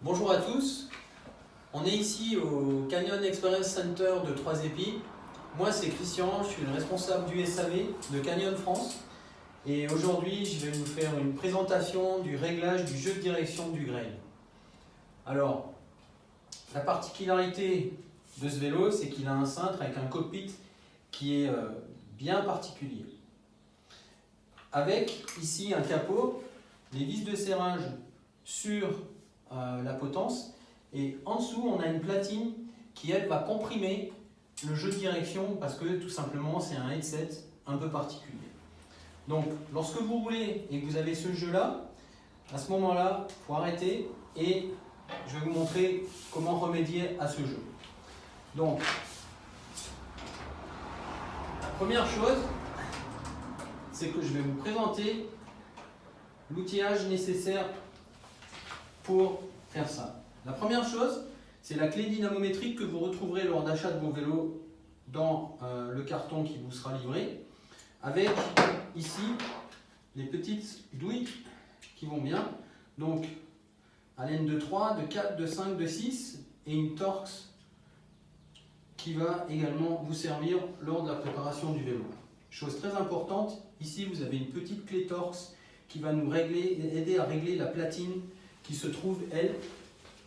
Bonjour à tous, on est ici au Canyon Experience Center de Trois-Épis. Moi c'est Christian, je suis le responsable du SAV de Canyon France et aujourd'hui je vais vous faire une présentation du réglage du jeu de direction du grain. Alors, la particularité de ce vélo, c'est qu'il a un cintre avec un cockpit qui est bien particulier. Avec ici un capot, les vis de serrage sur la potence et en dessous on a une platine qui elle va comprimer le jeu de direction parce que tout simplement c'est un headset un peu particulier. Donc lorsque vous roulez et que vous avez ce jeu là, à ce moment là il faut arrêter et je vais vous montrer comment remédier à ce jeu. Donc la première chose, c'est que je vais vous présenter l'outillage nécessaire pour faire ça. La première chose, c'est la clé dynamométrique que vous retrouverez lors d'achat de vos vélos dans le carton qui vous sera livré, avec ici les petites douilles qui vont bien, donc à laine de 3, de 4, de 5, de 6 et une Torx qui va également vous servir lors de la préparation du vélo. Chose très importante, ici vous avez une petite clé Torx qui va nous aider à régler la platine qui se trouve, elle,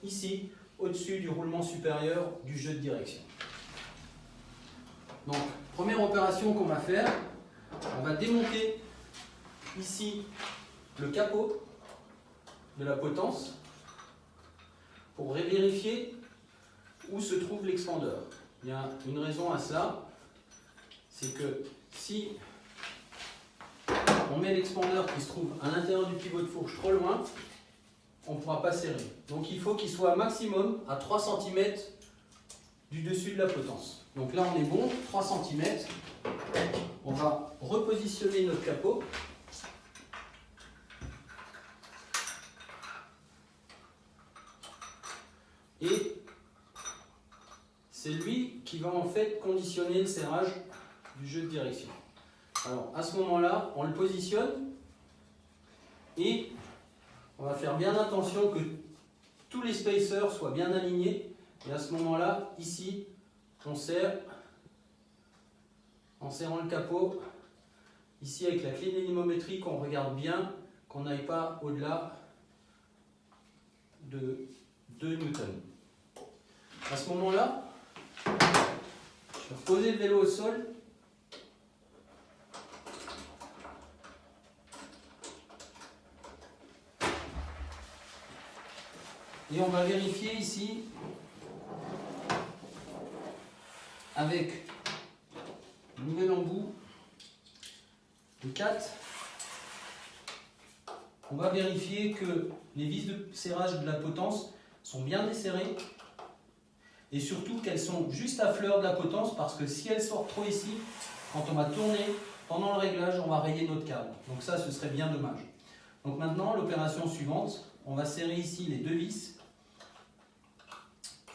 ici, au-dessus du roulement supérieur du jeu de direction. Donc, première opération qu'on va faire, on va démonter ici le capot de la potence pour vérifier où se trouve l'expandeur. Il y a une raison à cela, c'est que si on met l'expandeur qui se trouve à l'intérieur du pivot de fourche trop loin, on ne pourra pas serrer. Donc il faut qu'il soit maximum à 3 cm du dessus de la potence. Donc là on est bon, 3 cm. On va repositionner notre capot. Et c'est lui qui va en fait conditionner le serrage du jeu de direction. Alors à ce moment-là, on le positionne et on va faire bien attention que tous les spacers soient bien alignés. Et à ce moment-là, ici, on serre en serrant le capot. Ici, avec la clé dynamométrique, on regarde bien qu'on n'aille pas au-delà de 2 newtons. À ce moment-là, je vais reposer le vélo au sol. Et on va vérifier ici avec un nouvel embout de 4. On va vérifier que les vis de serrage de la potence sont bien desserrées et surtout qu'elles sont juste à fleur de la potence parce que si elles sortent trop ici, quand on va tourner pendant le réglage, on va rayer notre câble. Donc ça, ce serait bien dommage. Donc maintenant, l'opération suivante, on va serrer ici les deux vis.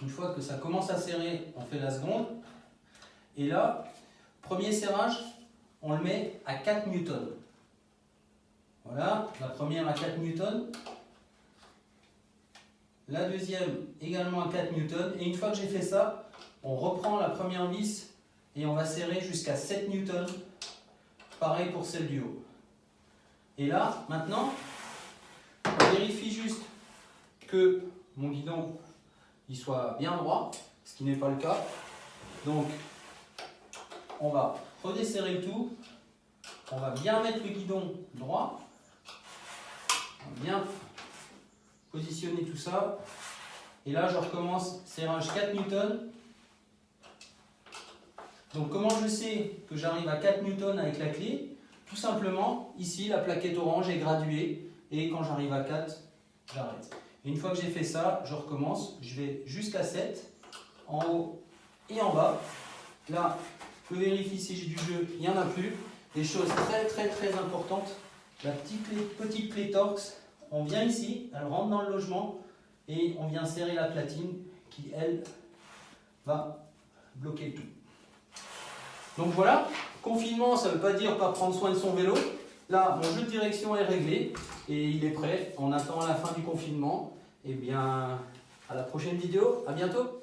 Une fois que ça commence à serrer, on fait la seconde. Et là, premier serrage, on le met à 4 newtons. Voilà, la première à 4 newtons. La deuxième également à 4 newtons. Et une fois que j'ai fait ça, on reprend la première vis et on va serrer jusqu'à 7 newtons. Pareil pour celle du haut. Et là, maintenant, on vérifie juste que mon guidon il soit bien droit, ce qui n'est pas le cas. Donc, on va redesserrer le tout. On va bien mettre le guidon droit. On va bien positionner tout ça. Et là, je recommence serrage 4 newtons. Donc, comment je sais que j'arrive à 4 newtons avec la clé? Tout simplement, ici, la plaquette orange est graduée. Et quand j'arrive à 4, j'arrête. Et une fois que j'ai fait ça, je recommence. Je vais jusqu'à 7, en haut et en bas. Là, je vérifie si j'ai du jeu, il n'y en a plus. Des choses très importantes. La petite clé Torx, on vient ici, elle rentre dans le logement et on vient serrer la platine qui, elle, va bloquer le tout. Donc voilà, confinement, ça ne veut pas dire pas prendre soin de son vélo. Là, mon jeu de direction est réglé et il est prêt. On attend la fin du confinement eh bien, à la prochaine vidéo. À bientôt.